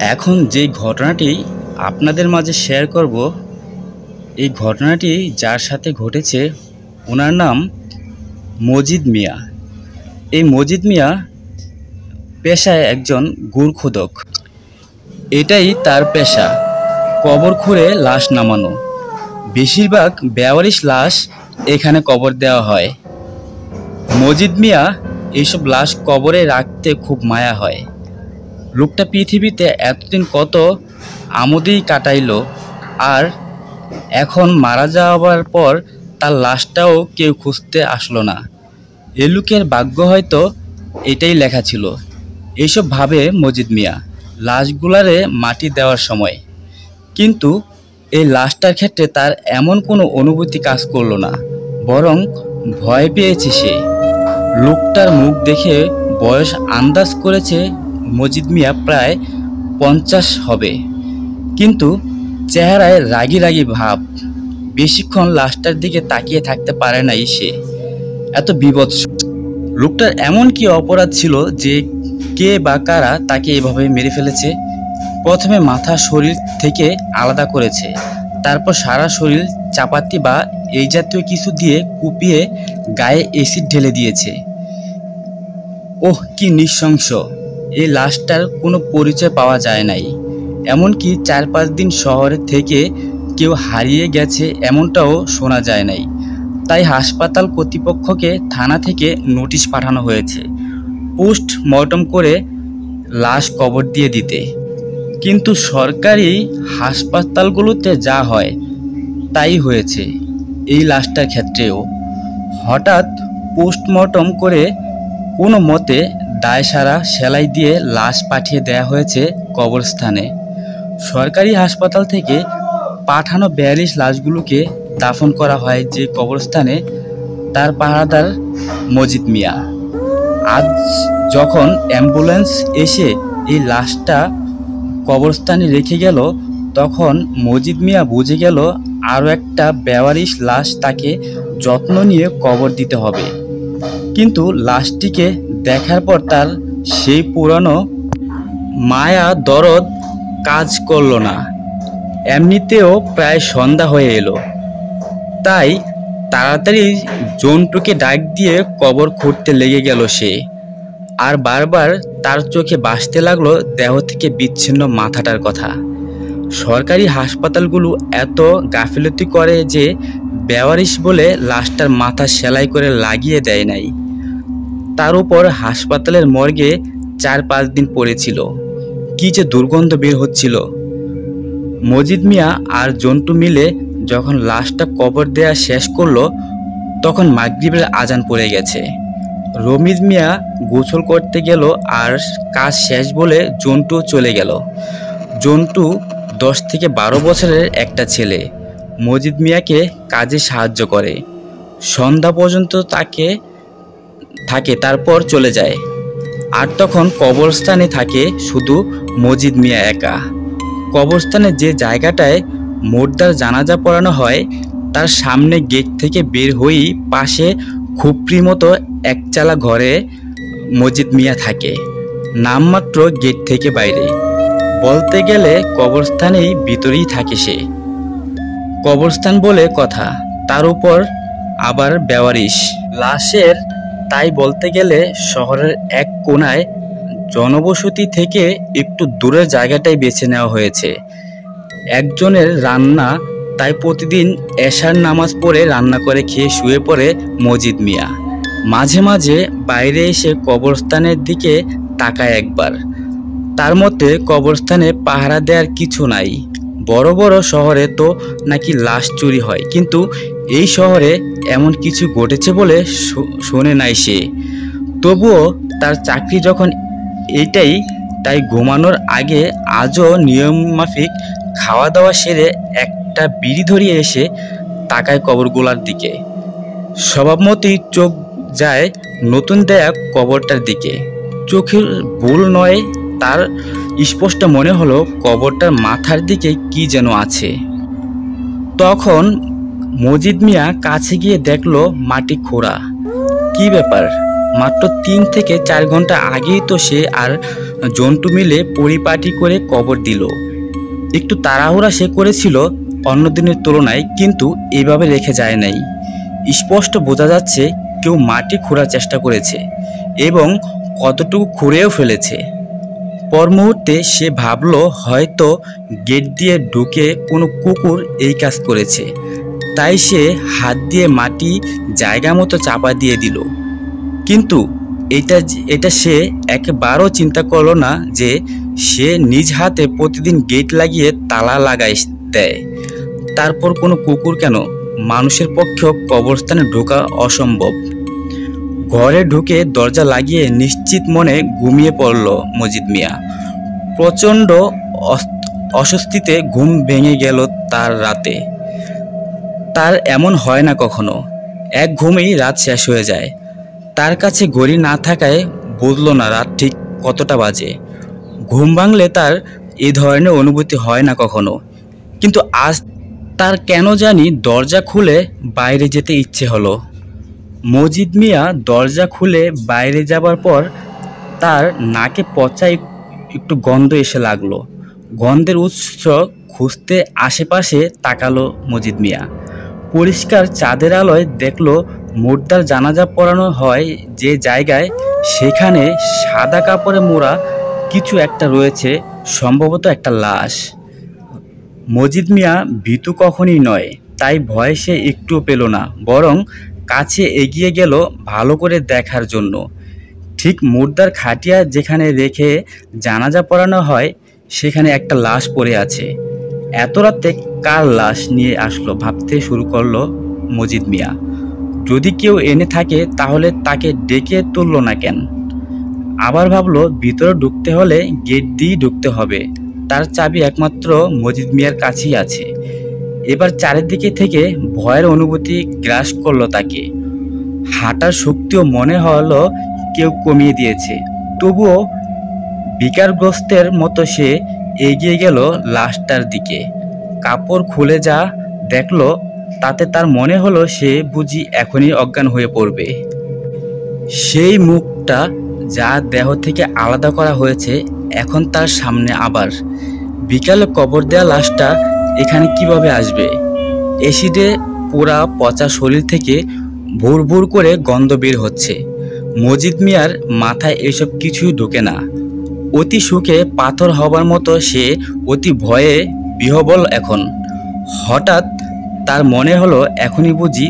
এখন যে ঘটনাটি আপনাদের মাঝে শেয়ার করব, এই ঘটনাটি যার সাথে ঘটেছে ওনার নাম মজিদ মিয়া। এই মজিদ মিয়া পেশায় একজন গুড়খোদক। এটাই তার পেশা, কবর খুঁড়ে লাশ নামানো। বেশিরভাগ বেওয়ারিশ লাশ এখানে কবর দেওয়া হয়। মজিদ মিয়া এইসব লাশ কবরে রাখতে খুব মায়া হয়। লোকটা পৃথিবীতে এতদিন কত আমোদেই কাটাইল, আর এখন মারা যাওয়ার পর তার লাশটাও কেউ খুঁজতে আসলো না। এ লোকের ভাগ্য হয়তো এটাই লেখা ছিল। এইসব ভাবে মজিদ মিয়া লাশগুলারে মাটি দেওয়ার সময়। কিন্তু এই লাশটার ক্ষেত্রে তার এমন কোনো অনুভূতি কাজ করলো না, বরং ভয় পেয়েছে সে। লোকটার মুখ দেখে বয়স আন্দাজ করেছে মজিদ মিয়া প্রায় 50 হবে, কিন্তু চেহারায় রাগী রাগী ভাব। বেশিক্ষণ লাশটার দিকে তাকিয়ে থাকতে পারে নাই সে, এত বিভৎস। লোকটার এমন কি অপরাধ ছিল যে কে বা কারা তাকে এভাবে মেরে ফেলেছে? প্রথমে মাথা শরীর থেকে আলাদা করেছে, তারপর সারা শরীর চাপাতি বা এই জাতীয় কিছু দিয়ে কুপিয়ে গায়ে অ্যাসিড ঢেলে দিয়েছে। ওহ, কি নৃশংস! এই লাশটার কোনো পরিচয় পাওয়া যায় নাই। এমনকি 4-5 দিন শহরে থেকে কেউ হারিয়ে গেছে এমনটাও শোনা যায় নাই। তাই হাসপাতাল কর্তৃপক্ষকে থানা থেকে নোটিশ পাঠানো হয়েছে পোস্টমর্টম করে লাশ কবর দিয়ে দিতে। কিন্তু সরকারি হাসপাতালগুলোতে যা হয় তাই হয়েছে এই লাশটার ক্ষেত্রেও। হঠাৎ পোস্টমর্টম করে কোনো মতে দায়সারা সেলাই দিয়ে লাশ পাঠিয়ে দেয়া হয়েছে কবরস্থানে। সরকারি হাসপাতাল থেকে পাঠানো 42 লাশগুলোকে দাফন করা হয় যে কবরস্থানে, তার পাহারাদার মজিদ মিয়া। আজ যখন অ্যাম্বুলেন্স এসে এই লাশটা কবরস্থানে রেখে গেল, তখন মজিদ মিয়া বুঝে গেল আরও একটা বেওয়ারিশ লাশ তাকে যত্ন নিয়ে কবর দিতে হবে। কিন্তু লাশটিকে দেখার পর তার সেই পুরানো মায়া দরদ কাজ করল না। এমনিতেও প্রায় সন্ধ্যা হয়ে এলো, তাই তাড়াতাড়ি জন্টুকে ডাক দিয়ে কবর খুঁড়তে লেগে গেল সে। আর বারবার তার চোখে ভাসতে লাগলো দেহ থেকে বিচ্ছিন্ন মাথাটার কথা। সরকারি হাসপাতালগুলো এত গাফিলতি করে যে বেওয়ারিশ বলে লাশটার মাথা সেলাই করে লাগিয়ে দেয় নাই। তার উপর হাসপাতালের মর্গে 4-5 দিন পড়েছিল। কি যে দুর্গন্ধ বের হচ্ছিল। মজিদ মিয়া আর জন্টু মিলে যখন লাশটা কবর দেয়া শেষ করলো, তখন মাগরিবের আজান পড়ে গেছে। রমিজ মিয়া গোসল করতে গেল আর কাজ শেষ বলে জন্টু চলে গেল। জন্টু 10 থেকে 12 বছরের একটা ছেলে, মজিদ মিয়াকে কাজে সাহায্য করে। সন্ধ্যা পর্যন্ত থাকে, তারপর চলে যায়। আর তখন কবরস্থানে থাকে শুধু মজিদ মিয়া একা। কবরস্থানের যে জায়গাটায় মোর্দার জানাজা পড়ানো হয়, তার সামনে গেট থেকে বের হয়েই পাশে খুপড়ির মতো একচালা ঘরে মজিদ মিয়া থাকে। নামমাত্র গেট থেকে বাইরে, বলতে গেলে কবরস্থানেই ভিতরেই থাকে সে। কবরস্থান বলে কথা, তার উপর আবার বেওয়ারিশ লাশের। তাই বলতে গেলে শহরের এক কোনায় জনবসতি থেকে একটু দূরের জায়গাটাই বেছে নেওয়া হয়েছে একজনের রান্না। তাই প্রতিদিন এশার নামাজ পড়ে রান্না করে খেয়ে শুয়ে পড়ে মজিদ মিয়া। মাঝে মাঝে বাইরে এসে কবরস্থানের দিকে তাকায় একবার। তার মতে কবরস্থানে পাহারা দেওয়ার কিছু নাই। বড় বড় শহরে তো নাকি লাশ চুরি হয়, কিন্তু এই শহরে এমন কিছু ঘটেছে বলে শোনে নাই সে। তবুও তার চাকরি যখন এইটাই, তাই ঘুমানোর আগে আজও নিয়মমাফিক খাওয়া দাওয়া সেরে একটা বিড়ি ধরিয়ে এসে তাকায় কবরগুলার দিকে। স্বভাবমতোই চোখ যায় নতুন দেয়া কবরটার দিকে। চোখের ভুল নয়, তার স্পষ্ট মনে হলো কবরটার মাথার দিকে কি যেন আছে। তখন মজিদ মিয়া কাছে গিয়ে দেখলো মাটি খোঁড়া। কি ব্যাপার, মাত্র 3 থেকে 4 ঘন্টা আগেই তো সে আর জন্টু মিলে পরিপাটি করে কবর দিল। একটু তাড়াহুড়া সে করেছিল অন্য দিনের তুলনায়, কিন্তু এভাবে রেখে যায় নাই। স্পষ্ট বোঝা যাচ্ছে কেউ মাটি খোঁড়ার চেষ্টা করেছে এবং কতটুকু খুঁড়েও ফেলেছে। পর মুহূর্তে সে ভাবল হয়তো গেট দিয়ে ঢুকে কোনো কুকুর এই কাজ করেছে, তাই সে হাত দিয়ে মাটি জায়গা মতো চাপা দিয়ে দিল। কিন্তু এটা সে একবারও চিন্তা করলো না যে সে নিজ হাতে প্রতিদিন গেট লাগিয়ে তালা লাগাই দেয়। তারপর কোনো কুকুর কেন, মানুষের পক্ষেও কবরস্থানে ঢোকা অসম্ভব। ঘরে ঢুকে দরজা লাগিয়ে নিশ্চিত মনে ঘুমিয়ে পড়ল মজিদ মিয়া। প্রচণ্ড অস্বস্তিতে ঘুম ভেঙে গেল তার রাতে। তার এমন হয় না কখনো, এক ঘুমেই রাত শেষ হয়ে যায়। তার কাছে ঘড়ি না থাকায় বুঝল না রাত ঠিক কতটা বাজে। ঘুম ভাঙলে তার এই ধরনের অনুভূতি হয় না কখনো, কিন্তু আজ তার কেন জানি দরজা খুলে বাইরে যেতে ইচ্ছে হলো। মজিদ মিয়া দরজা খুলে বাইরে যাবার পর তার নাকে পচায় একটু গন্ধ এসে লাগলো। গন্ধের উৎস খুঁজতে আশেপাশে তাকালো মজিদ মিয়া। পরিষ্কার চাঁদের আলোয় দেখলো মুর্দার জানাজা পড়ানো হয় যে জায়গায়, সেখানে সাদা কাপড়ে মোড়া কিছু একটা রয়েছে, সম্ভবত একটা লাশ। মজিদ মিয়া ভীতু কখনই নয়, তাই ভয় সে একটুও পেল না, বরং কাছে এগিয়ে গেল ভালো করে দেখার জন্য। ঠিক মুর্দার খাটিয়া যেখানে রেখে জানাজা পড়ানো হয় সেখানে একটা লাশ পড়ে আছে। এত রাতে কার লাশ নিয়ে আসলো ভাবতে শুরু করলো মজিদ মিয়া। যদি কেউ এনে থাকে তাহলে তাকে ডেকে তুলল না কেন? আবার ভাবলো ভিতরে ঢুকতে হলে গেট দিয়েই ঢুকতে হবে, তার চাবি একমাত্র মজিদ মিয়ার কাছেই আছে। এবার চারিদিকে থেকে ভয়ের অনুভূতি গ্রাস করলো তাকে। হাঁটার শক্তিও মনে হলো কেউ কমিয়ে দিয়েছে। তবুও বিকারগ্রস্তের মতো সে এগিয়ে গেল লাশটার দিকে। কাপড় খুলে যা দেখলো তাতে তার মনে হলো সে বুঝি এখনই অজ্ঞান হয়ে পড়বে। সেই মুখটা যা দেহ থেকে আলাদা করা হয়েছে এখন তার সামনে আবার। বিকালে কবর দেওয়া লাশটা এখানে কিভাবে আসবে? এসিডে পোড়া পচা শরীর থেকে ভুর ভুর করে গন্ধ বের হচ্ছে। মজিদ মিয়ার মাথায় এসব কিছুই ঢোকে না। অতি সুখে পাথর হবার মতো সে অতি ভয়ে বিহ্বল এখন। হঠাৎ তার মনে হলো এখনই বুঝি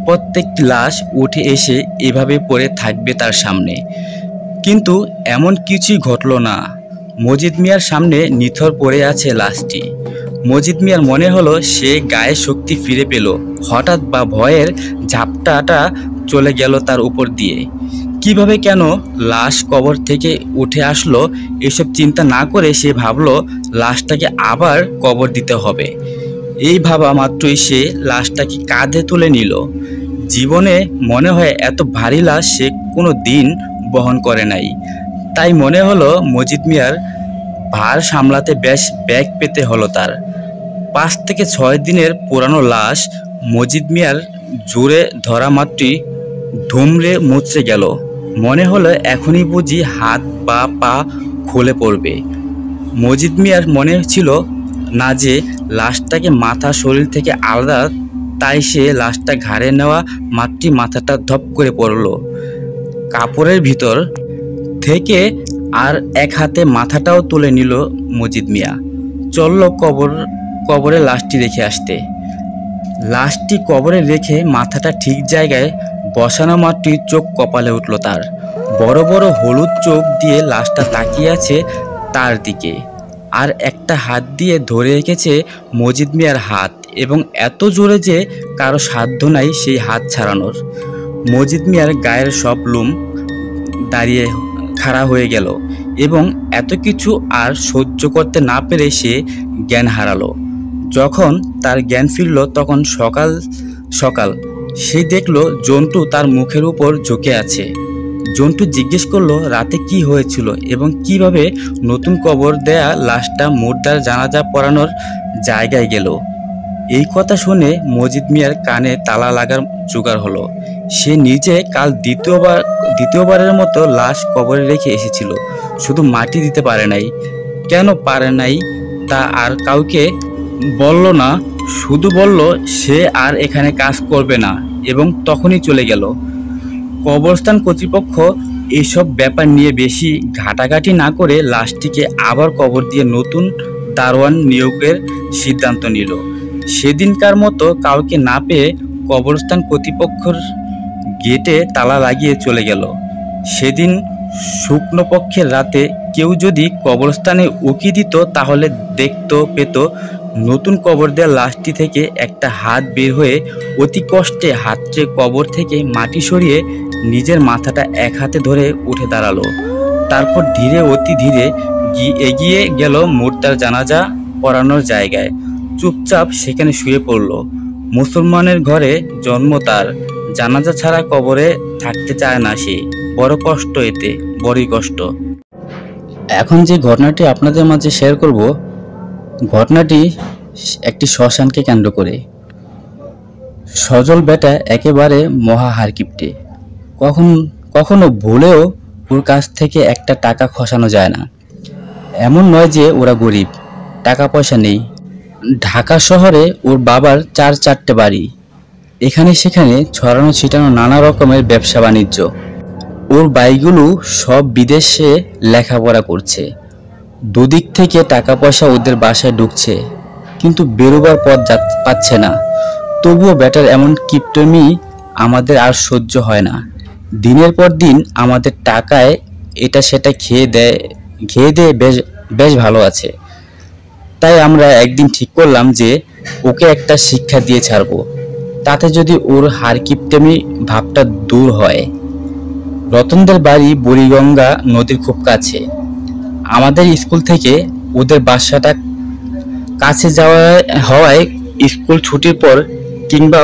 প্রত্যেকটি লাশ উঠে এসে এভাবে পড়ে থাকবে তার সামনে। কিন্তু এমন কিছুই ঘটল না। মজিদ মিয়ার সামনে নিথর পড়ে আছে লাশটি। মজিদ মিয়ার মনে হলো সে গায়ে শক্তি ফিরে পেল। হঠাৎ বা ভয়ের ঝাপটাটা চলে গেল তার উপর দিয়ে। কিভাবে কেন লাশ কবর থেকে উঠে আসলো এসব চিন্তা না করে সে ভাবলো লাশটাকে আবার কবর দিতে হবে। এই ভাবা মাত্রই সে লাশটাকে কাঁধে তুলে নিল। জীবনে মনে হয় এত ভারী লাশ সে কোনো দিন বহন করে নাই। তাই মনে হলো মজিদ মিয়ার ভার সামলাতে বেশ ব্যাগ পেতে হলো তার। 5 থেকে 6 দিনের পুরানো লাশ মজিদ মিয়ার জোরে ধরা মাত্রই ধুমড়ে মুচড়ে গেল। মনে হলো এখনই বুঝি হাত বা পা খুলে পড়বে। মজিদ মিয়ার মনে ছিল না যে লাশটাকে মাথা শরীর থেকে আলাদা, তাই সে লাশটা ঘাড়ে নেওয়া মাত্রই মাথাটা ধপ করে পড়ল কাপড়ের ভিতর থেকে। আর এক হাতে মাথাটাও তুলে নিল মজিদ মিয়া। চলল কবরে লাশটি রেখে আসতে। লাশটি কবরে রেখে মাথাটা ঠিক জায়গায় বসানো মাত্রই চোখ কপালে উঠল তার। বড় বড় হলুদ চোখ দিয়ে লাশটা তাকিয়ে আছে তার দিকে, আর একটা হাত দিয়ে ধরে রেখেছে মজিদ মিয়ার হাত, এবং এত জোরে যে কারো সাধ্য নাই সেই হাত ছাড়ানোর। মজিদ মিয়ার গায়ের সব লোম দাঁড়িয়ে খাড়া হয়ে গেল, এবং এত কিছু আর সহ্য করতে না পেরে সে জ্ঞান হারালো। যখন তার জ্ঞান ফিরল তখন সকাল সকাল। সে দেখলো জন্টু তার মুখের উপর ঝুঁকে আছে। জন্টু জিজ্ঞেস করলো রাতে কি হয়েছিল এবং কিভাবে নতুন কবর দেয়া লাশটা মুর্দার জানাজা পড়ানোর জায়গায় গেল। এই কথা শুনে মজিদ মিয়ার কানে তালা লাগার জোগাড় হলো। সে নিজে কাল দ্বিতীয়বারের মতো লাশ কবরে রেখে এসেছিল, শুধু মাটি দিতে পারে নাই। কেন পারে নাই তা আর কাউকে বলল না, শুধু বলল সে আর এখানে কাজ করবে না এবং তখনই চলে গেল। কবরস্থান কর্তৃপক্ষ এইসব ব্যাপার নিয়ে বেশি ঘাটাঘাটি না করে লাশটিকে আবার কবর দিয়ে নতুন দারোয়ান নিয়োগের সিদ্ধান্ত নিল। সেদিনকার মতো কাউকে না পেয়ে কবরস্থান কর্তৃপক্ষের গেটে তালা লাগিয়ে চলে গেল। সেদিন শুকনোপক্ষের রাতে কেউ যদি কবরস্থানে উকি দিত তাহলে পেত নতুন কবর দেওয়া লাশটি থেকে একটা হাত বের হয়ে অতি কষ্টে হাতড়ে কবর থেকে মাটি সরিয়ে নিজের মাথাটা এক হাতে ধরে উঠে দাঁড়ালো। তারপর অতি ধীরে এগিয়ে গেল মুর্দার জানাজা পড়ানোর জায়গায়। চুপচাপ সেখানে শুয়ে পড়ল। মুসলমানের ঘরে জন্ম তার, জানাজা ছাড়া কবরে থাকতে চায় না সে। বড় কষ্ট, এতে বড়ই কষ্ট। এখন যে ঘটনাটি আপনাদের মাঝে শেয়ার করব, ঘটনাটি একটি শ্মশানকে কেন্দ্র করে। সজল বেটা একেবারে মহা হারকিপ্টে। কখনো ভুলেও ওর কাছ থেকে একটা টাকা খসানো যায় না। এমন নয় যে ওরা গরিব, টাকা পয়সা নেই। ঢাকা শহরে ওর বাবার 4-4টে বাড়ি, এখানে সেখানে ছড়ানো ছিটানো নানা রকমের ব্যবসা বাণিজ্য। ওর ভাইগুলো সব বিদেশে লেখাপড়া করছে। দুদিক থেকে টাকা পয়সা ওদের বাসায় ঢুকছে, কিন্তু বেরোবার পথ পাচ্ছে না। তবুও বেটার এমন কিপটমি আমাদের আর সহ্য হয় না। দিনের পর দিন আমাদের টাকায় এটা সেটা খেয়ে দেয় বেশ ভালো আছে। তাই আমরা একদিন ঠিক করলাম যে ওকে একটা শিক্ষা দিয়ে ছাড়বো, তাতে যদি ওর হারকিপটেমি ভাবটা দূর হয়। রতনদের বাড়ি বুড়িগঙ্গা নদীর খুব কাছে। আমাদের স্কুল থেকে ওদের বাসাটা কাছে হওয়ায় স্কুল ছুটির পর কিংবা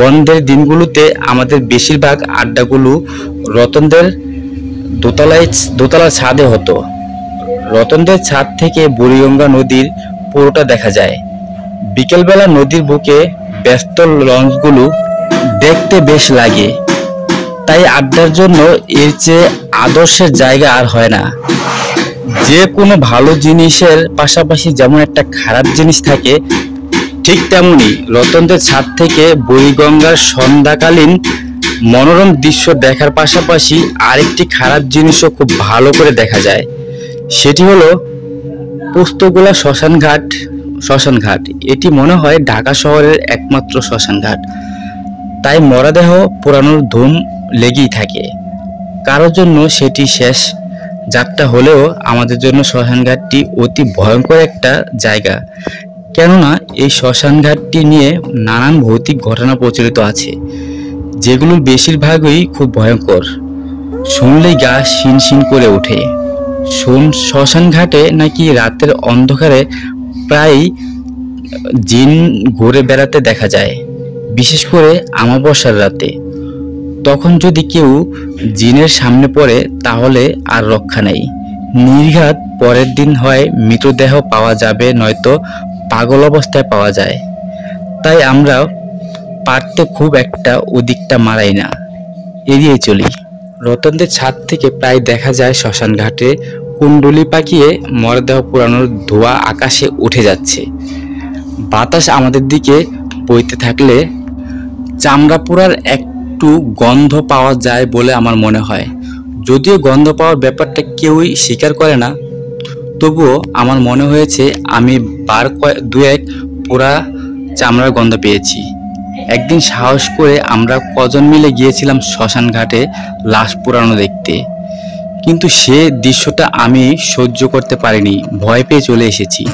বন্ধের দিনগুলোতে আমাদের বেশিরভাগ আড্ডাগুলো রতনদের দোতলা ছাদে হতো। রতনদের ছাদ থেকে বুড়িগঙ্গা নদীর পুরোটা দেখা যায়। বিকেলবেলা নদীর বুকে ব্যস্ত লঞ্চগুলো দেখতে বেশ লাগে। তাই আড্ডার জন্য এর চেয়ে আদর্শের জায়গা আর হয় না। যে কোনো ভালো জিনিসের পাশাপাশি যেমন একটা খারাপ জিনিস থাকে, ঠিক তেমনি রতনদের ছাদ থেকে বুড়িগঙ্গার সন্ধ্যাকালীন মনোরম দৃশ্য দেখার পাশাপাশি আরেকটি খারাপ জিনিসও খুব ভালো করে দেখা যায়। সেটি হলো পোস্তগোলা শ্মশানঘাট। এটি মনে হয় ঢাকা শহরের একমাত্র শ্মশানঘাট। তাই মরদেহ পোড়ানোর ধুম লেগেই থাকে। কারোর জন্য সেটি শেষ যাত্রা হলেও আমাদের জন্য শ্মশানঘাটটি অতি ভয়ঙ্কর একটা জায়গা। কেননা এই শ্মশানঘাটটি নিয়ে নানান ভৌতিক ঘটনা প্রচলিত আছে, যেগুলোর বেশিরভাগই খুব ভয়ঙ্কর। শুনলেই গা শিনশিন করে ওঠে। শ্মশানঘাটে নাকি রাতের অন্ধকারে প্রায় জিন ঘুরে বেড়াতে দেখা যায়, বিশেষ করে অমাবস্যার রাতে। তখন যদি কেউ জিনের সামনে পড়ে তাহলে আর রক্ষা নেই। নির্ঘাত পরের দিন হয় মৃতদেহ পাওয়া যাবে, নয়তো পাগল অবস্থায় পাওয়া যায়। তাই আমরা পারতে খুব একটা ওদিকটা মারাই না, এড়িয়ে চলি। রতনদের ছাদ থেকে প্রায় দেখা যায় শ্মশানঘাটে কুণ্ডলি পাকিয়ে মরদেহ পোড়ানোর ধোঁয়া আকাশে উঠে যাচ্ছে। বাতাস আমাদের দিকে বইতে থাকলে চামড়া পোড়ার একটু গন্ধ পাওয়া যায় বলে আমার মনে হয়। যদিও গন্ধ পাওয়ার ব্যাপারটা কেউই স্বীকার করে না, তবুও আমার মনে হয়েছে আমি বার দুয়েক পোড়া চামড়ার গন্ধ পেয়েছি। একদিন সাহস করে আমরা কজন মিলে গিয়েছিলাম শ্মশানঘাটে লাশ পোড়ানো দেখতে, কিন্তু সে দৃশ্যটা আমি সহ্য করতে পারিনি, ভয় পেয়ে চলে এসেছি।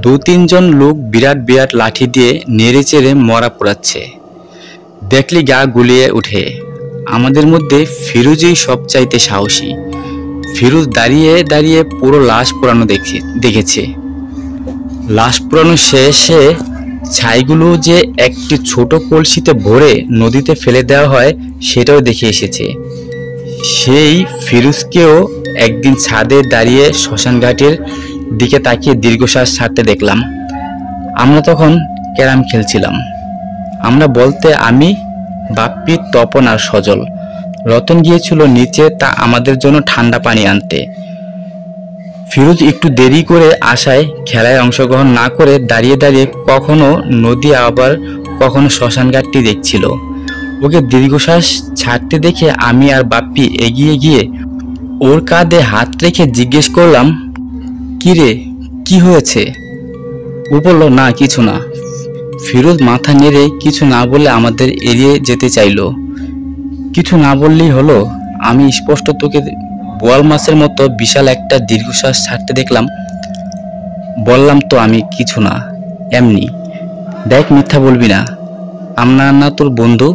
2-3 জন লোক বিরাট বিরাট লাঠি দিয়ে নেড়ে চেড়ে মরা পোড়াচ্ছে, দেখলে গা গুলিয়ে উঠে। আমাদের মধ্যে ফিরোজই সবচাইতে সাহসী। ফিরোজ দাঁড়িয়ে দাঁড়িয়ে পুরো লাশ পোড়ানো দেখেছে। লাশ পোড়ানো শেষে ছাইগুলো যে একটি ছোট কলসিতে ভরে নদীতে ফেলে দেওয়া হয় সেটাও দেখে এসেছে। সেই ফিরোজকেও একদিন ছাদে দাঁড়িয়ে শ্মশানঘাটের দিকে তাকিয়ে দীর্ঘশ্বাস ছাড়তে দেখলাম। আমরা তখন ক্যারাম খেলছিলাম। আমরা বলতে আমি, বাপ্পি, তপন আর সজল। রতন গিয়েছিল নিচে তা আমাদের জন্য ঠান্ডা পানি আনতে। ফিরোজ একটু দেরি করে আসায় খেলায় অংশগ্রহণ না করে দাঁড়িয়ে দাঁড়িয়ে কখনো নদী আবার কখনো শ্মশানঘাটটি দেখছিল। ওকে দীর্ঘশ্বাস ছাড়তে দেখে আমি আর বাপ্পি এগিয়ে গিয়ে ওর কাঁধে হাত রেখে জিজ্ঞেস করলাম, কি রে, কি হয়েছে? ও বলল, না কিছু না। ফিরোজ মাথা নেড়ে কিছু না বলে আমাদের এড়িয়ে যেতে চাইল। কিছু না বললেই হলো? আমি স্পষ্ট তোকে বোয়াল মাছের মতো বিশাল একটা দীর্ঘশ্বাস ছাড়তে দেখলাম। বললাম তো আমি কিছু না, এমনি। দেখ, মিথ্যা বলবি না। আমরা না তোর বন্ধু?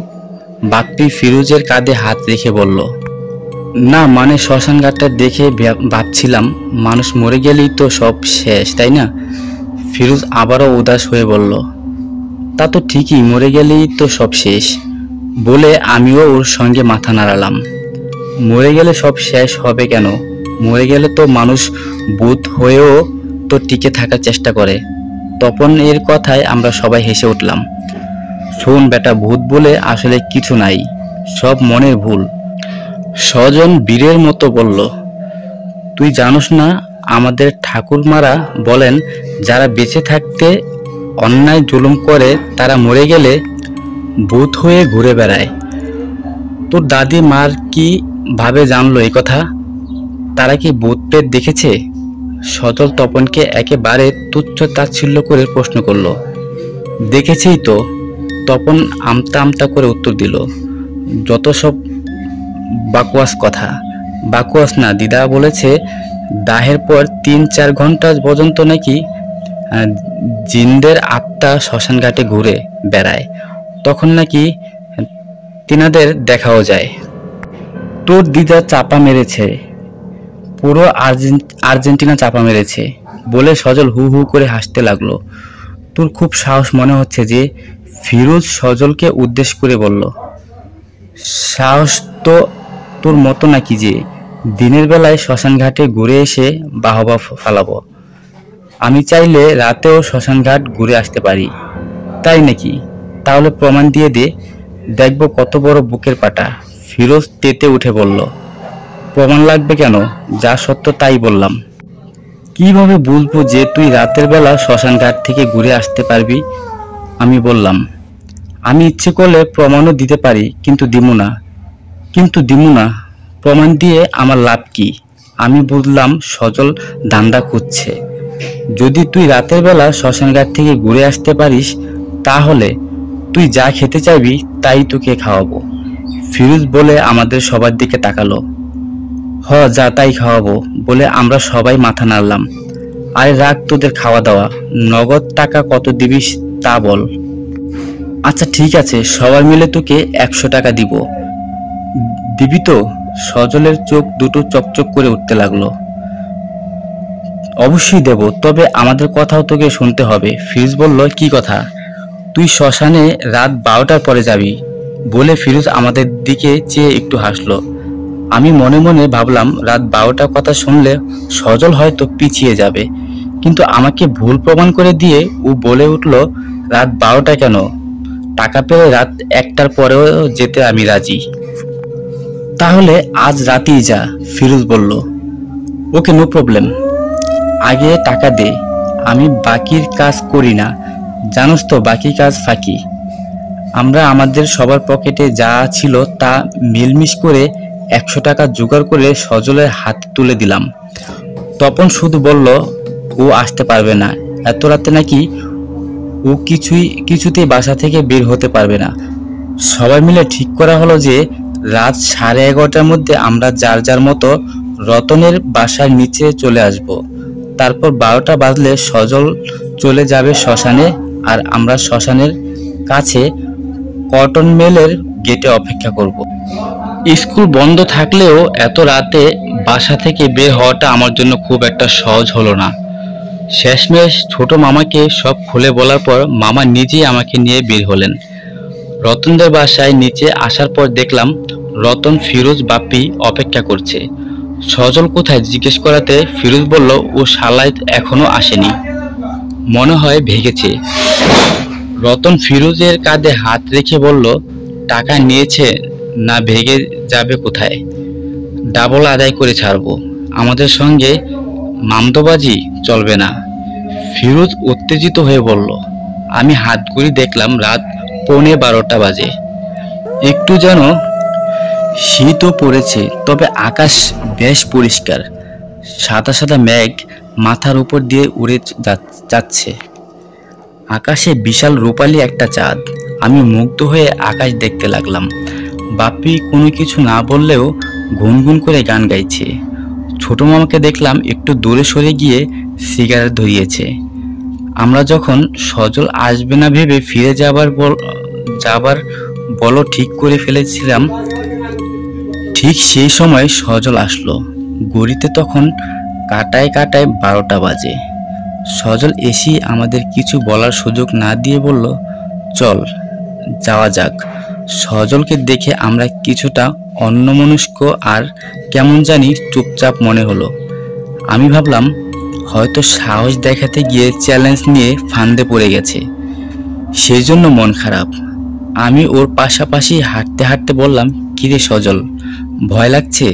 বাপ্পি ফিরোজের কাঁধে হাত রেখে বলল। না মানে শ্মশানঘাটটা দেখে ভাবছিলাম মানুষ মরে গেলেই তো সব শেষ, তাই না? ফিরোজ আবারও উদাস হয়ে বলল, তা তো ঠিকই, মরে গেলেই তো সব শেষ বলে আমিও ওর সঙ্গে মাথা নাড়ালাম। মরে গেলে সব শেষ হবে কেন? মরে গেলে তো মানুষ ভূত হয়েও তো টিকে থাকার চেষ্টা করে। তপন এর কথায় আমরা সবাই হেসে উঠলাম। শোন বেটা, ভূত বলে আসলে কিছু নাই, সব মনের ভুল। স্বজন বীরের মতো বলল, তুই জানোস না আমাদের ঠাকুরমারা বলেন যারা বেঁচে থাকতে অন্যায় জুলুম করে তারা মরে গেলে ভূত হয়ে ঘুরে বেড়ায়। তোর দাদি মার কি ভাবে জানলো এই কথা? তারা কি ভূত প্রেত দেখেছে? সজল তপনকে একেবারে তুচ্ছ তাচ্ছিল্য করে প্রশ্ন করলো। দেখেছেই তো। তপন আমতা আমতা করে উত্তর দিল, যত সব বাকোয়াস কথা। বাকোয়াস না, দিদা বলেছে দাহের পর ৩-৪ ঘন্টা পর্যন্ত নাকি জিনদের আত্মা শ্মশানঘাটে ঘুরে বেড়ায়, তখন নাকি তিনাদের দেখাও যায়। তোর দিদা চাপা মেরেছে, পুরো আর্জেন্টিনা চাপা মেরেছে বলে সজল হু হু করে হাসতে লাগলো। তোর খুব সাহস মনে হচ্ছে যে? ফিরোজ সজলকে উদ্দেশ্য করে বলল। সাহস তো তোর মতো নাকি যে দিনের বেলায় শ্মশানঘাটে ঘুরে এসে বাহবা ফালাবো? আমি চাইলে রাতেও শ্মশানঘাট ঘুরে আসতে পারি। তাই নাকি? তাহলে প্রমাণ দিয়ে দে, দেখবো কত বড় বুকের পাটা। ফিরোজ তেতে উঠে বলল, প্রমাণ লাগবে কেন? যা সত্য তাই বললাম। কিভাবে বুঝবো যে তুই রাতের বেলা শ্মশানঘাট থেকে ঘুরে আসতে পারবি? আমি বললাম, আমি ইচ্ছে করলে প্রমাণও দিতে পারি, কিন্তু দিমু না। প্রমাণ দিয়ে আমার লাভ কি? আমি বুঝলাম সজল ধান্দা খুঁজছে। যদি তুই রাতের বেলা শ্মশানঘাট থেকে ঘুরে আসতে পারিস তাহলে তুই যা খেতে চাইবি তাই তোকে খাওয়াবো। ফিরোজ বলে আমাদের সবার দিকে তাকালো। যা তাই খাওয়াবো বলে আমরা সবাই মাথা নাড়লাম। আরে রাখ তোদের খাওয়া দাওয়া, নগদ টাকা কত দিবি তা বল। আচ্ছা ঠিক আছে, সবাই মিলে তোকে 100 টাকা দিব। দিবি তো? সজলের চোখ দুটো চকচক করে উঠতে লাগলো। অবশ্যই দেব, তবে আমাদের কথাও তোকে শুনতে হবে। ফিরোজ বলল, কি কথা? তুই শ্মশানে রাত 12টার পরে যাবি বলে ফিরোজ আমাদের দিকে চেয়ে একটু হাসলো। আমি মনে মনে ভাবলাম রাত 12টার কথা শুনলে সজল হয়তো পিছিয়ে যাবে, কিন্তু আমাকে ভুল প্রমাণ করে দিয়ে ও বলে উঠল, রাত 12টা কেন, টাকা পেলে রাত 1টার পরেও যেতে আমি রাজি। তাহলে আজ রাতেই যা, ফিরোজ বলল। ওকে, নো প্রবলেম। আগে টাকা দে, আমি বাকির কাজ করি না, জানোস তো বাকি কাজ ফাঁকি। আমরা আমাদের সবার পকেটে যা ছিল তা মিলমিশ করে 100 টাকা জোগাড় করে সজলের হাতে তুলে দিলাম। তপন শুধু বলল, ও আসতে পারবে না, এত রাতে নাকি ও কিছুতেই বাসা থেকে বের হতে পারবে না। সবাই মিলে ঠিক করা হলো যে রাত 11:30টার মধ্যে আমরা যার যার মতো রতনের বাসার নিচে চলে আসব। তারপর 12টা বাজলে সজল চলে যাবে শ্মশানে, আর আমরা শ্মশানের কাছে কটন মিলের গেটে অপেক্ষা করব। স্কুল বন্ধ থাকলেও এত রাতে বাসা থেকে বের হওয়াটা আমার জন্য খুব একটা সহজ হলো না। শেষমেশ ছোট মামাকে সব খুলে বলার পর মামা নিজেই আমাকে নিয়ে বের হলেন। রতনদের বাসায় নিচে আসার পর দেখলাম রতন, ফিরোজ, বাপ্পি অপেক্ষা করছে। সজল কোথায় জিজ্ঞেস করাতে ফিরোজ বলল, ও শালায় এখনো আসেনি, মনে হয় ভেগেছে। রতন ফিরোজের কাঁধে হাত রেখে বলল, টাকা নিয়েছে না ভেগে যাবে কোথায়? ডাবল আদায় করে ছাড়বো। আমাদের সঙ্গে মামদোবাজি চলবে না। ফিরোজ উত্তেজিত হয়ে বলল। আমি হাত ঘড়ি দেখলাম, রাত 11:15 বাজে। একটু যেন শীতও পড়েছে, তবে আকাশ বেশ পরিষ্কার। সাদা সাদা মেঘ মাথার উপর দিয়ে উড়ে যাচ্ছে। আকাশে বিশাল রূপালী একটা চাঁদ। আমি মুগ্ধ হয়ে আকাশ দেখতে লাগলাম। বাপ্পি কোনো কিছু না বললেও গুনগুন করে গান গাইছে। ছোট মামাকে দেখলাম একটু দূরে সরে গিয়ে সিগারেট ধরিয়েছে। আমরা যখন সজল আসবে না ভেবে ফিরে যাবার বলো ঠিক করে ফেলেছিলাম, ঠিক সেই সময় সজল আসলো। ঘড়িতে তখন কাটায় কাটায় 12টা বাজে। সজল এসেই আমাদের কিছু বলার সুযোগ না দিয়ে বলল, চল যাওয়া যাক। সজলকে দেখে আমরা কিছুটা অন্যমনস্ক আর কেমন জানি চুপচাপ মনে হলো। আমি ভাবলাম হয়তো সাহস দেখাতে গিয়ে চ্যালেঞ্জ নিয়ে ফান্দে পড়ে গেছে, সেই জন্য মন খারাপ। আমি ওর পাশাপাশি হাঁটতে হাঁটতে বললাম, কিরে সজল, ভয় লাগছে?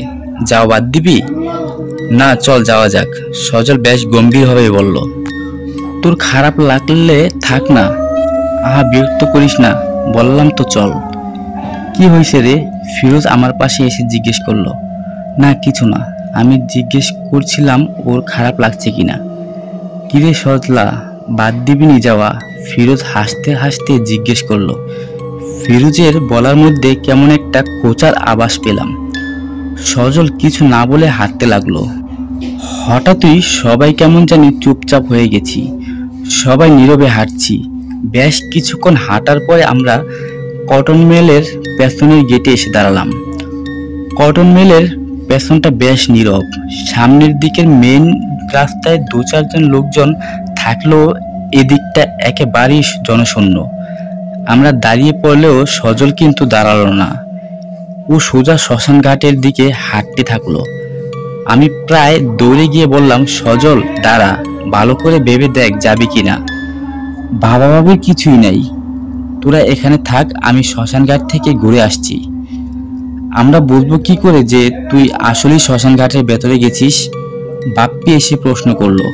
যাও বাদ দিবি? না, চল যাওয়া যাক। সজল বেশ গম্ভীরভাবে বলল, তোর খারাপ লাগলে থাক না, আহা বিরক্ত করিস না, বললাম তো চল। কি হয়েছে রে? ফিরোজ আমার পাশে এসে জিজ্ঞেস করলো। না কিছু না, আমি জিজ্ঞেস করছিলাম ওর খারাপ লাগছে কিনা। কিরে সজলা, বাদ দিবিনি যাওয়া? ফিরোজ হাসতে হাসতে জিজ্ঞেস করলো। ফিরোজের বলার মধ্যে কেমন একটা খোঁচার আভাস পেলাম। সজল কিছু না বলে হাঁটতে লাগলো। হঠাৎই সবাই কেমন জানি চুপচাপ হয়ে গেছি। সবাই নীরবে হাঁটছি। বেশ কিছুক্ষণ হাঁটার পরে আমরা কটন মিলের পেছনের গেটে এসে দাঁড়ালাম। কটন মিলের পেছনটা বেশ নীরব। সামনের দিকের মেইন রাস্তায় 2-4 জন লোকজন থাকলেও এদিকটা একেবারেই জনশূন্য। আমরা দাঁড়িয়ে পড়লেও সজল কিন্তু দাঁড়ালো না। ও সোজা শ্মশান ঘাটের দিকে হাঁটতে থাকলো। আমি প্রায় দৌড়ে গিয়ে বললাম, সজল দাঁড়া, ভালো করে ভেবে দেখ যাবি কিনা। ভাবাভাবির কিছুই নাই, তোরা এখানে থাক, আমি শ্মশান ঘাট থেকে ঘুরে আসছি। আমরা বুঝবো কি করে যে তুই আসলেই শ্মশান ঘাটের ভেতরে গেছিস? বাপ্পি এসে প্রশ্ন করলো।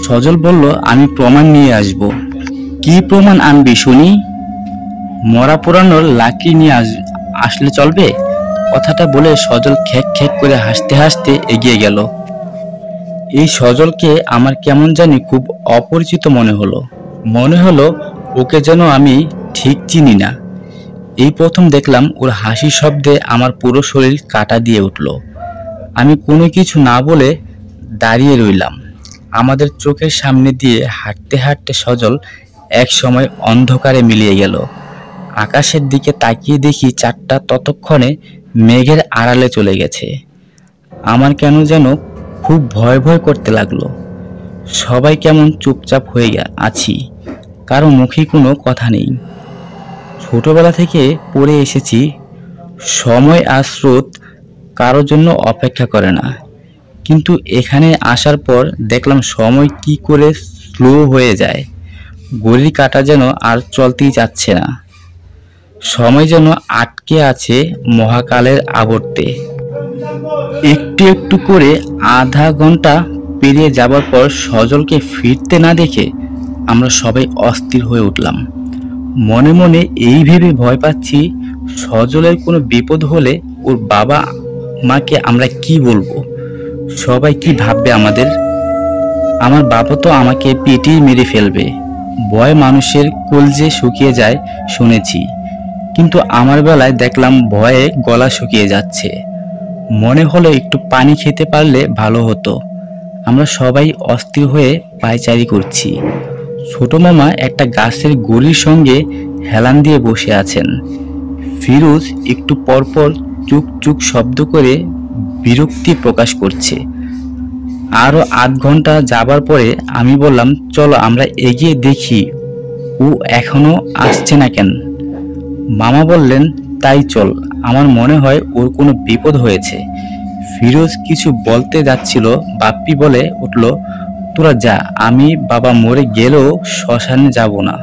সজল বলল, আমি প্রমাণ নিয়ে আসব। কি প্রমাণ আনবি শুনি? মরা পোড়ানোর লাকড়ি নিয়ে আসলে চলবে? কথাটা বলে সজল খেক খেক করে হাসতে হাসতে এগিয়ে গেল। এই সজলকে আমার কেমন জানি খুব অপরিচিত মনে হলো ওকে যেন আমি ঠিক চিনি না। এই প্রথম দেখলাম ওর হাসির শব্দে আমার পুরো শরীর কাঁটা দিয়ে উঠল। আমি কোনো কিছু না বলে দাঁড়িয়ে রইলাম। আমাদের চোখের সামনে দিয়ে হাঁটতে হাঁটতে সজল এক সময় অন্ধকারে মিলিয়ে গেল। আকাশের দিকে তাকিয়ে দেখি চাঁদটা ততক্ষণে মেঘের আড়ালে চলে গেছে। আমার কেন যেন খুব ভয় ভয় করতে লাগলো। সবাই কেমন চুপচাপ হয়ে আছি, কারো মুখে কোনো কথা নেই। ছোটবেলা থেকে পড়ে এসেছি, সময় আর স্রোত কারো জন্য অপেক্ষা করে না। কিন্তু এখানে আসার পর দেখলাম সময় কি করে স্লো হয়ে যায়। ঘড়ির কাঁটা যেন আর চলতেই যাচ্ছে না। সময় যেন আটকে আছে মহাকালের আবর্তে। একটু একটু করে আধা ঘন্টা পেরিয়ে যাবার পর সজলকে ফিরতে না দেখে আমরা সবাই অস্থির হয়ে উঠলাম। মনে মনে এই ভেবে ভয় পাচ্ছি, সজলের কোনো বিপদ হলে ওর বাবা মাকে আমরা কি বলবো? সবাই কি ভাববে আমাদের? আমার বাবা তো আমাকে পিটিয়ে মেরে ফেলবে। ভয় মানুষের কলজে শুকিয়ে যায় শুনেছি, কিন্তু আমার বেলায় দেখলাম ভয়ে গলা শুকিয়ে যাচ্ছে। মনে হলো একটু পানি খেতে পারলে ভালো হতো। আমরা সবাই অস্থির হয়ে পায়চারি করছি। ছোট মামা একটা গাছের গুড়ির সঙ্গে হেলান দিয়ে বসে আছেন। ফিরোজ একটু পরপর চুক চুক শব্দ করে বিরক্তি প্রকাশ করছে। আরো আধ ঘন্টা যাবার পরে আমি বললাম, চলো আমরা এগিয়ে দেখি ও এখনো আসছে না কেন। মামা বললেন, তাই চল, আমার মনে হয় ওর কোনো বিপদ হয়েছে। ফিরোজ কিছু বলতে যাচ্ছিল, বাপ্পি বলে উঠল, তোরা যা, আমি বাবা মরে গেলেও শ্মশানে যাব না।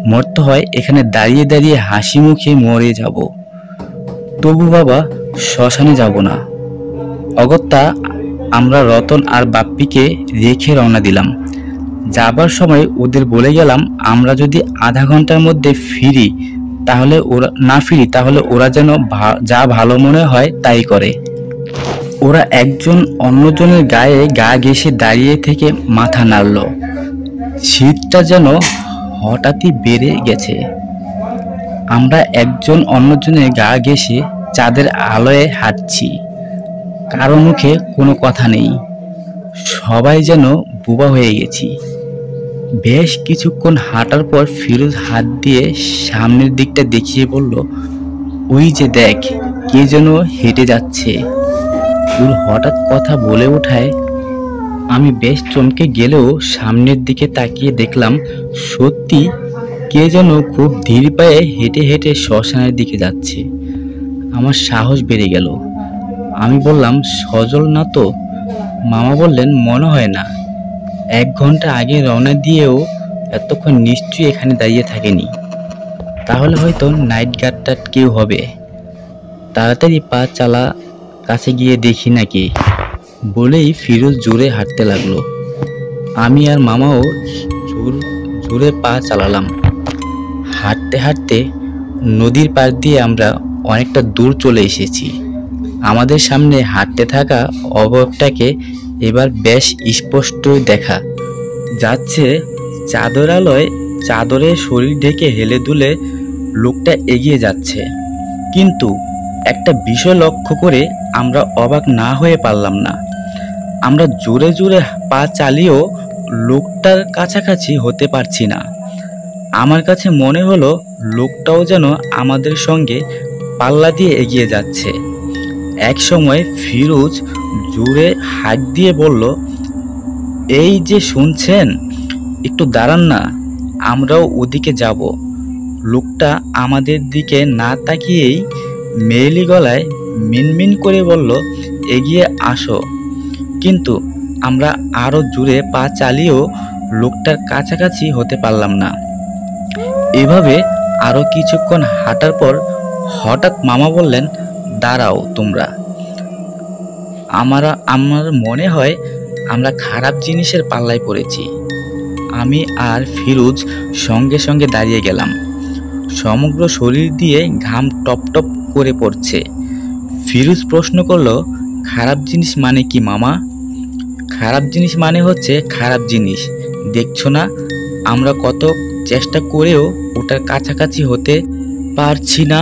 মরতে হয় এখানে দাঁড়িয়ে দাঁড়িয়ে হাসি মুখে মরে যাব, তবু বাবা শ্মশানে যাব না। অগত্যা আমরা রতন আর বাপ্পিকে রেখে রওনা দিলাম। যাবার সময় ওদের বলে গেলাম, আমরা যদি আধা ঘন্টার মধ্যে না ফিরি তাহলে ওরা যেন যা ভালো মনে হয় তাই করে। ওরা একজন অন্যজনের গায়ে গা ঘেঁষে দাঁড়িয়ে থেকে মাথা নাড়ল। শীতটা যেন হঠাৎই বেড়ে গেছে। আমরা একজন অন্যজনের গা ঘেঁষে চাঁদের আলোয় হাঁটছি, কারো মুখে কোনো কথা নেই, সবাই যেন বোবা হয়ে গেছি। বেশ কিছুক্ষণ হাঁটার পর ফিরোজ হাত দিয়ে সামনের দিকটা দেখিয়ে বলল, ওই যে দেখ, কে যেন হেঁটে যাচ্ছে। ওর হঠাৎ কথা বলে ওঠায় আমি বেশ চমকে গেলেও সামনের দিকে তাকিয়ে দেখলাম সত্যি কে যেন খুব ধীর পায়ে হেঁটে হেঁটে শ্মশানের দিকে যাচ্ছে। আমার সাহস বেড়ে গেল। আমি বললাম, সজল না তো? মামা বললেন, মনে হয় না, 1 ঘন্টা আগে রওনা দিয়েও এতক্ষণ নিশ্চয়ই এখানে দাঁড়িয়ে থাকেনি। তাহলে হয়তো নাইট গার্ডটা কেউ হবে। তাড়াতাড়ি পা চালা, কাছে গিয়ে দেখি নাকি। বলেই ফিরোজ জোরে হাঁটতে লাগলো। আমি আর মামাও জোরে পা চালালাম। হাঁটতে হাঁটতে নদীর পাড় দিয়ে আমরা অনেকটা দূর চলে এসেছি। আমাদের সামনে হাঁটতে থাকা অবয়বটাকে এবার বেশ স্পষ্ট দেখা যাচ্ছে। চাঁদের আলোয় চাদরে শরীর ঢেকে হেলে দুলে লোকটা এগিয়ে যাচ্ছে। কিন্তু একটা বিষয় লক্ষ্য করে আমরা অবাক না হয়ে পারলাম না। আমরা জোরে জোরে পা চালিয়েও লোকটার কাছাকাছি হতে পারছি না। আমার কাছে মনে হলো লোকটাও যেন আমাদের সঙ্গে পাল্লা দিয়ে এগিয়ে যাচ্ছে। এক সময় ফিরোজ জোরে হাঁক দিয়ে বলল, এই যে শুনছেন, একটু দাঁড়ান না, আমরাও ওদিকে যাব। লোকটা আমাদের দিকে না তাকিয়েই মেয়েলি গলায় মিনমিন করে বলল, এগিয়ে আসো। কিন্তু আমরা আরো জোরে পা চালিয়েও লোকটার কাছাকাছি হতে পারলাম না। এভাবে আরো কিছুক্ষণ হাঁটার পর হঠাৎ মামা বললেন, দাঁড়াও তোমরা। আমার মনে হয় আমরা খারাপ জিনিসের পাল্লায় পড়েছি। আমি আর ফিরোজ সঙ্গে সঙ্গে দাঁড়িয়ে গেলাম। সমগ্র শরীর দিয়ে ঘাম টপ টপ করে পড়ছে। ফিরোজ প্রশ্ন করলো, খারাপ জিনিস মানে কি মামা? খারাপ জিনিস মানে হচ্ছে খারাপ জিনিস, দেখছো না আমরা কত চেষ্টা করেও ওটার কাছাকাছি হতে পারছি না।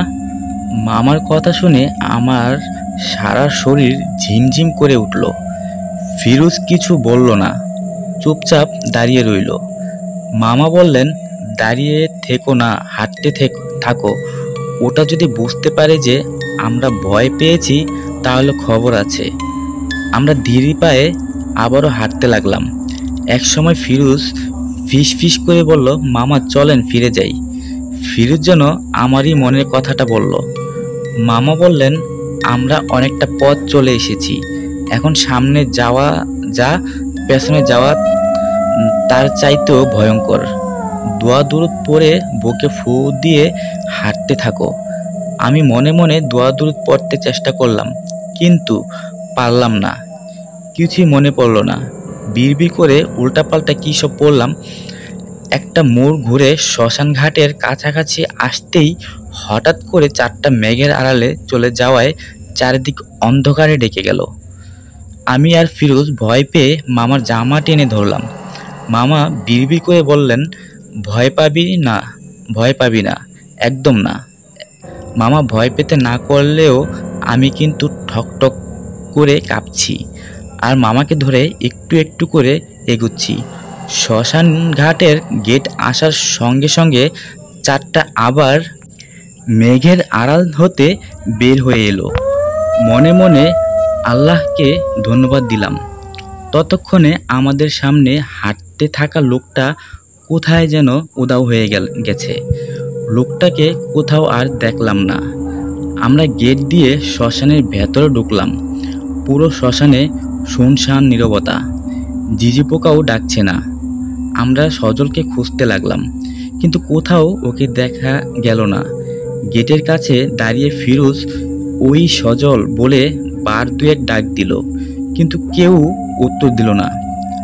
মামার কথা শুনে আমার সারা শরীর ঝিমঝিম করে উঠল। ফিরোজ কিছু বলল না, চুপচাপ দাঁড়িয়ে রইল। মামা বললেন, দাঁড়িয়ে থেকো না, হাঁটতে থাকো। ওটা যদি বুঝতে পারে যে আমরা ভয় পেয়েছি তাহলে খবর আছে। আমরা ধীর পায়ে আবারও হাঁটতে লাগলাম। এক সময় ফিরোজ ফিস ফিস করে বলল, মামা চলেন ফিরে যাই। ফিরোজ যেন আমারই মনের কথাটা বলল। মামা বললেন, আমরা অনেকটা পথ চলে এসেছি, এখন সামনে যাওয়া যা পেছনে যাওয়া তার চাইতেও ভয়ঙ্কর। দোয়া দুরুদ পড়ে বুকে ফু দিয়ে হাঁটতে থাকো। আমি মনে মনে দোয়া দুরুদ পড়তে চেষ্টা করলাম, কিন্তু পারলাম না। কিছুই মনে পড়ল না। বিড়বিড় করে উল্টাপাল্টা কী সব পড়লাম। একটা মোড় ঘুরে শ্মশান ঘাটের কাছাকাছি আসতেই হঠাৎ করে 4টা মেঘের আড়ালে চলে যাওয়ায় চারিদিক অন্ধকারে ডেকে গেল। আমি আর ফিরোজ ভয় পেয়ে মামার জামা টেনে ধরলাম। মামা বিড়বিড় করে বললেন, ভয় পাবি না, একদম না। মামা ভয় পেতে না করলেও আমি কিন্তু ঠকঠক করে কাঁপছি আর মামাকে ধরে একটু একটু করে এগুচ্ছি। শ্মশান ঘাটের গেট আসার সঙ্গে সঙ্গে 4টা আবার মেঘের আড়াল হতে বের হয়ে এলো। মনে মনে আল্লাহকে ধন্যবাদ দিলাম। ততক্ষণে আমাদের সামনে হাঁটতে থাকা লোকটা কোথায় যেন উধাও হয়ে গেছে। লোকটাকে কোথাও আর দেখলাম না। আমরা গেট দিয়ে শ্মশানের ভেতরে ঢুকলাম। পুরো শ্মশানে শুনশান নীরবতা, ঝিঝি পোকাও ডাকছে না। আমরা সজলকে খুঁজতে লাগলাম, কিন্তু কোথাও ওকে দেখা গেল না। গেটের কাছে দাঁড়িয়ে ফিরোজ ওই সজল বলে বার দুয়েক ডাক দিল, কিন্তু কেউ উত্তর দিল না।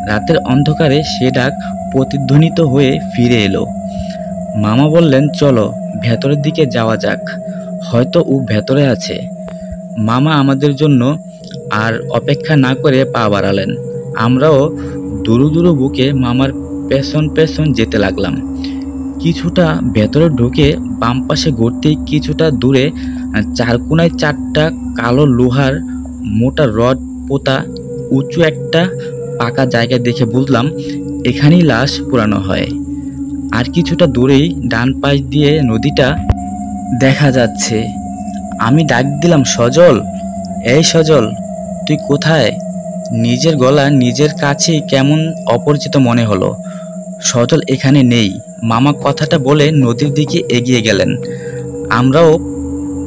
রাতের অন্ধকারে সে ডাক প্রতিধ্বনিত হয়ে ফিরে এলো। মামা বললেন, চলো ভেতরের দিকে যাওয়া যাক, হয়তো ও ভেতরে আছে। মামা আমাদের জন্য আর অপেক্ষা না করে পা বাড়ালেন। আমরাও দুরু দুরু বুকে মামার পেছন পেছন যেতে লাগলাম। কিছুটা ভেতরে ঢুকে বাম পাশে ঘুরতেই কিছুটা দূরে চারকোনায় চারটা কালো লোহার মোটা রড পোতা উঁচু একটা পাকা জায়গা দেখে বুঝলাম এখানেই লাশ পোড়ানো হয়। আর কিছুটা দূরেই ডান পাশ দিয়ে নদীটা দেখা যাচ্ছে। আমি ডাক দিলাম, সজল, এই সজল, তুই কোথায়? নিজের গলা নিজের কাছেই কেমন অপরিচিত মনে হলো। সজল এখানে নেই। মামা কথাটা বলে নদীর দিকে এগিয়ে গেলেন। আমরাও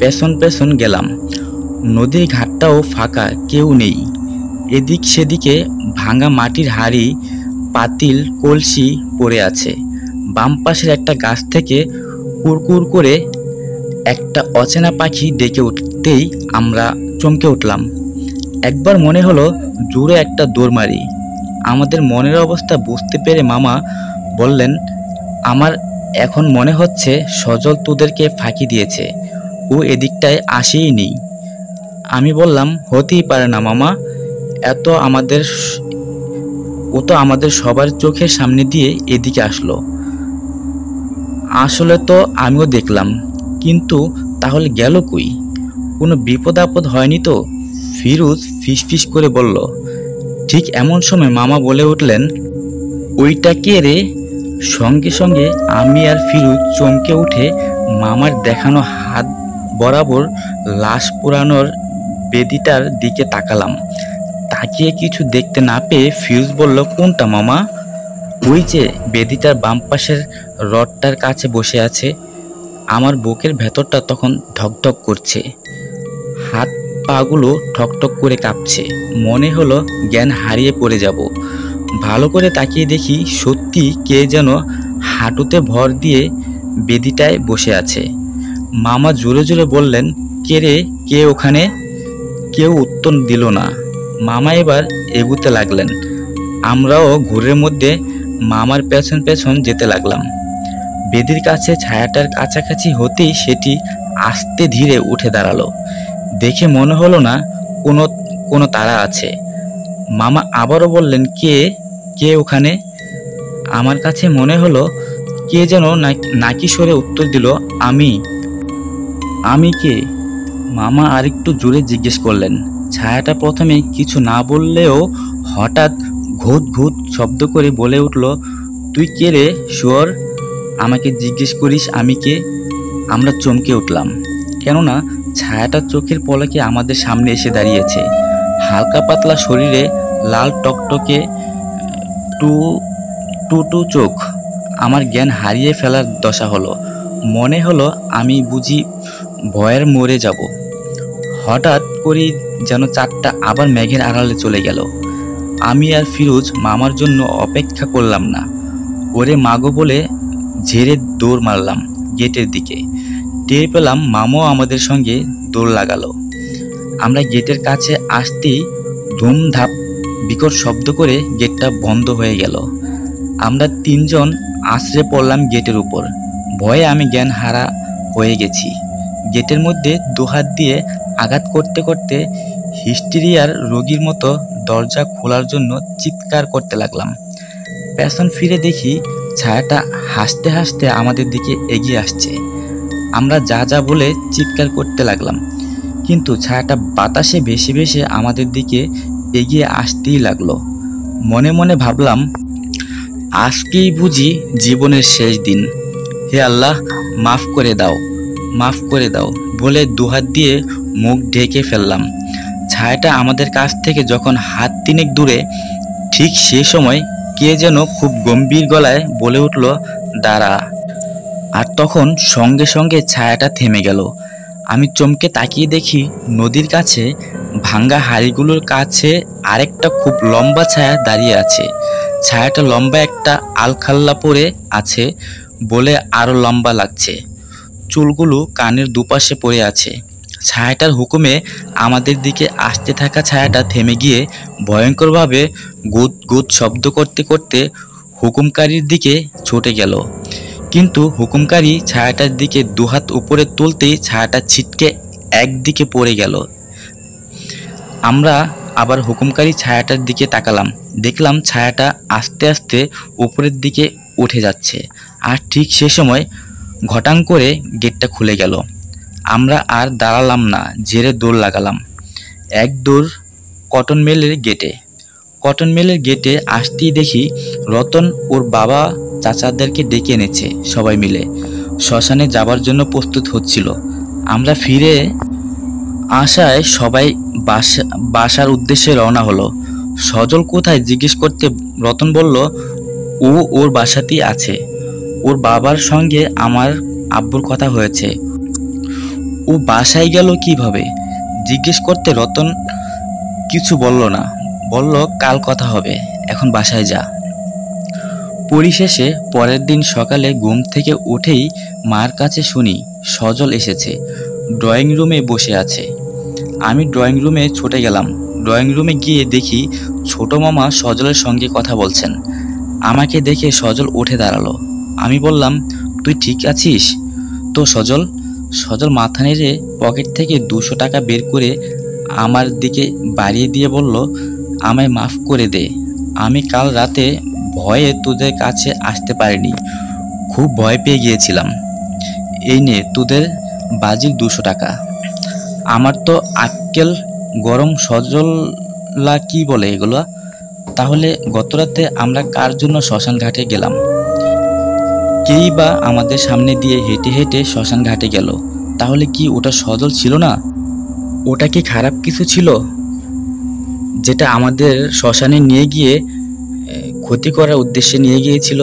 পেছন পেছন গেলাম। নদীর ঘাটটাও ফাঁকা, কেউ নেই। এদিক সেদিকে ভাঙা মাটির হাঁড়ি, পাতিল, কলসি পড়ে আছে। বাম পাশের একটা গাছ থেকে কুরকুর করে একটা অচেনা পাখি ডেকে উঠতেই আমরা চমকে উঠলাম। একবার মনে হলো জোরে একটা দৌড় মারি। আমাদের মনের অবস্থা বুঝতে পেরে মামা বললেন, আমার এখন মনে হচ্ছে সজল তোদেরকে ফাঁকি দিয়েছে, ও এদিকটায় আসেইনি। আমি বললাম, হতেই পারে না মামা, ও তো আমাদের সবার চোখের সামনে দিয়ে এদিকে আসলো। আসলে তো আমিও দেখলাম, কিন্তু তাহলে গেল কই? কোনো বিপদ আপদ হয়নি তো? ফিরোজ ফিসফিস করে বলল। ঠিক এমন সময় মামা বলে উঠলেন, ওইটা কে রে? সঙ্গে সঙ্গে আমি আর ফিরোজ চমকে উঠে মামার দেখানো হাত বরাবর লাশ পোড়ানোর বেদিটার দিকে তাকালাম। তাকিয়ে কিছু দেখতে না পেয়ে ফিরোজ বলল, কোনটা মামা? ওই যে বেদিটার বাম পাশের রডটার কাছে বসে আছে। আমার বুকের ভেতরটা তখন ধকধক করছে, হাত পাগুলো ঠকঠক করে কাঁপছে। মনে হলো জ্ঞান হারিয়ে পড়ে যাব। ভালো করে তাকিয়ে দেখি সত্যি কে যেন হাঁটুতে ভর দিয়ে বেদিটায় বসে আছে। মামা জোরে জোরে বললেন, কে রে, কে ওখানে? কেউ উত্তর দিল না। মামা এবার এগুতে লাগলেন। আমরাও ঘুরের মধ্যে মামার পেছন পেছন যেতে লাগলাম। বেদির কাছে ছায়াটার কাছাকাছি হতেই সেটি আস্তে ধীরে উঠে দাঁড়ালো। দেখে মনে হলো না কোনো তারা আছে। মামা আবারও বললেন, কে কে ওখানে? আমার কাছে মনে হলো কে যেন নাকি সরে উত্তর দিল, আমি কে? মামা আরেকটু জোরে জিজ্ঞেস করলেন। ছায়াটা প্রথমে কিছু না বললেও হঠাৎ ঘুত ঘুত শব্দ করে বলে উঠল, তুই কে রে শুয়োর? আমাকে জিজ্ঞেস করিস আমি কে? আমরা চমকে উঠলাম, কেননা ছায়াটা চোখের পলকে আমাদের সামনে এসে দাঁড়িয়েছে। হালকা পাতলা শরীরে লাল টকটকে টু চোখ। আমার জ্ঞান হারিয়ে ফেলার দশা হলো। মনে হলো আমি বুঝি ভয়ের মরে যাব। হঠাৎ করেই যেন চাঁদটা আবার মেঘের আড়ালে চলে গেল। আমি আর ফিরোজ মামার জন্য অপেক্ষা করলাম না। ওরে মাগো বলে ঝেড়ে দৌড় মারলাম গেটের দিকে। টের পেলাম মামাও আমাদের সঙ্গে দৌড় লাগালো। আমরা গেটের কাছে আসতেই ধুমধাপ বিকট শব্দ করে গেটটা বন্ধ হয়ে গেল। আমরা তিনজন আছড়ে পড়লাম গেটের উপর। ভয়ে আমি জ্ঞান হারা হয়ে গেছি। গেটের মধ্যে দুহাত দিয়ে আঘাত করতে করতে হিস্টেরিয়ার রোগীর মতো দরজা খোলার জন্য চিৎকার করতে লাগলাম। পেছন ফিরে দেখি ছায়াটা হাসতে হাসতে আমাদের দিকে এগিয়ে আসছে। আমরা যা যা বলে চিৎকার করতে লাগলাম, কিন্তু ছায়াটা বাতাসে ভেসে ভেসে আমাদের দিকে এগিয়ে আসতেই লাগলো। মনে মনে ভাবলাম, আজকেই বুঝি জীবনের শেষ দিন। হে আল্লাহ, মাফ করে দাও, মাফ করে দাও বলে দুহাত দিয়ে মুখ ঢেকে ফেললাম। ছায়াটা আমাদের কাছ থেকে যখন হাত তিনেক দূরে, ঠিক সে সময় কে যেন খুব গম্ভীর গলায় বলে উঠল, দাঁড়া। আর তখন সঙ্গে সঙ্গে ছায়াটা থেমে গেল। আমি চমকে তাকিয়ে দেখি নদীর কাছে ভাঙ্গা হাড়িগুলোর কাছে আরেকটা খুব লম্বা ছায়া দাঁড়িয়ে আছে। ছায়াটা লম্বা একটা আলখাল্লা পরে আছে। বলে আরও লম্বা লাগছে। চুলগুলো কানের দুপাশে পড়ে আছে। ছায়াটার হুকুমে আমাদের দিকে আসতে থাকা ছায়াটা থেমে গিয়ে ভয়ঙ্করভাবে গুদ গুদ শব্দ করতে করতে হুকুমকারীর দিকে ছুটে গেল। কিন্তু হুকুমকারী ছায়াটার দিকে দুহাত উপরে তুলতেই ছায়াটা ছিটকে একদিকে পড়ে গেল। আমরা আবার হুকুমকারী ছায়াটার দিকে তাকালাম, দেখলাম ছায়াটা আস্তে আস্তে উপরের দিকে উঠে যাচ্ছে। আর ঠিক সে সময় ঘটাং করে গেটটা খুলে গেল। আমরা আর দাঁড়ালাম না, ঝেড়ে দৌড় লাগালাম। এক দৌড় কটন মিলের গেটে। কটন মিলের গেটে আসতেই দেখি রতন ওর বাবা চাচাদেরকে ডেকে এনেছে। সবাই মিলে শ্মশানে যাবার জন্য প্রস্তুত হচ্ছিল। আমরা ফিরে আসায় সবাই বাসার উদ্দেশ্যে রওনা হলো। সজল কোথায় জিজ্ঞেস করতে রতন বলল ও ওর বাসাতেই আছে, ওর বাবার সঙ্গে আমার আব্বুর কথা হয়েছে। ও বাসায় গেল কিভাবে জিজ্ঞেস করতে রতন কিছু বলল না, বলল কাল কথা হবে, এখন বাসায় যা। পরিশেষে পরের দিন সকালে ঘুম থেকে উঠেই মার কাছে শুনি সজল এসেছে, ড্রয়িং রুমে বসে আছে। আমি ড্রয়িং রুমে ছুটে গেলাম। ড্রয়িং রুমে গিয়ে দেখি ছোট মামা সজলের সঙ্গে কথা বলছেন। আমাকে দেখে সজল উঠে দাঁড়ালো। আমি বললাম, তুই ঠিক আছিস তো সজল? সজল মাথা নেড়ে পকেট থেকে 200 টাকা বের করে আমার দিকে বাড়িয়ে দিয়ে বলল, আমায় মাফ করে দে, আমি কাল রাতে ভয়ে তোদের কাছে আসতে পারিনি, খুব ভয় পেয়ে গিয়েছিলাম। এই নে তোদের বাজির 200 টাকা। আমার তো আক্কেল গরম। সজলা কি বলে এগুলো? তাহলে গতরাতে আমরা কার জন্য শ্মশান ঘাটে গেলাম? কেই বা আমাদের সামনে দিয়ে হেঁটে হেঁটে শ্মশান ঘাটে গেল, তাহলে কি ওটা সজল ছিল না? ওটা কি খারাপ কিছু ছিল যেটা আমাদের শ্মশানে নিয়ে গিয়ে ক্ষতি করার উদ্দেশ্যে নিয়ে গিয়েছিল?